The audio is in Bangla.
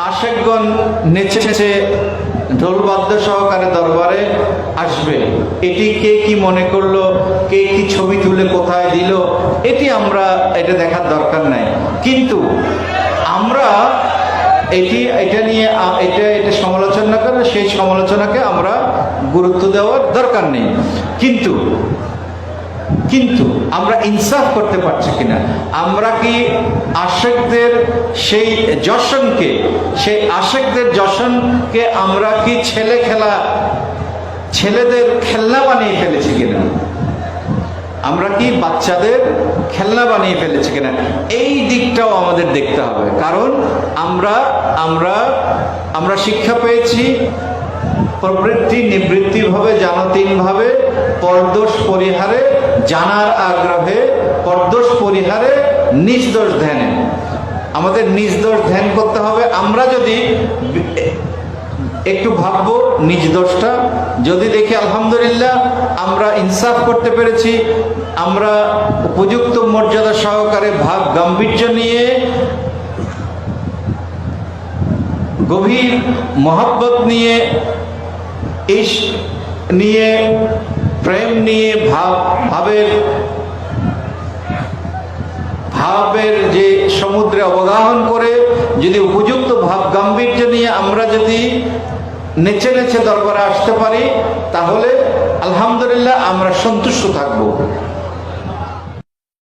আশেকগণ নেচে নেচে ঢোলবাদ্য সহকারে দরবারে আসবে। এটি কে কি মনে করলো, কে কি ছবি তুলে কোথায় দিল, এটা দেখার দরকার নাই। কিন্তু আমরা এটা নিয়ে এটা সমালোচনা করে সেই সমালোচনাকে আমরা গুরুত্ব দেওয়ার দরকার নেই। কিন্তু আমরা ইনসাফ করতে পারছি কিনা? আমরা কি আশেকদের সেই জশনকে আমরা কি ছেলেদের খেলনা বানিয়ে ফেলেছি কিনা? আমরা কি বাচ্চাদের খেলনা বানিয়ে ফেলেছি কিনা? এই দিকটাও আমাদের দেখতে হবে। কারণ আমরা শিক্ষা পেয়েছি প্রবৃত্তি নিবৃত্তি ভাবে জানাতীন ভাবে পরদোষ পরিহারে, জানার আগ্রহে পরদোষ পরিহারে, নিজ দোষ ধ্যানে। আমাদের নিজ দোষ ধ্যান করতে হবে। আমরা যদি একটু ভাববো নিজ দোষটা, যদি দেখি আলহামদুলিল্লাহ আমরা ইনসাফ করতে পেরেছি, আমরা উপযুক্ত মর্যাদা সহকারে ভাব গাম্ভীর্য নিয়ে, গভীর মহব্বত নিয়ে, ইশক নিয়ে, প্রেম নিয়ে, ভাবের যে সমুদ্রে অবগাহন করে যদি উপযুক্ত ভাব গাম্ভীর্য নিয়ে আমরা যদি নেচে নেচে দরবারে আসতে পারি, তাহলে আলহামদুলিল্লাহ আমরা সন্তুষ্ট থাকবো।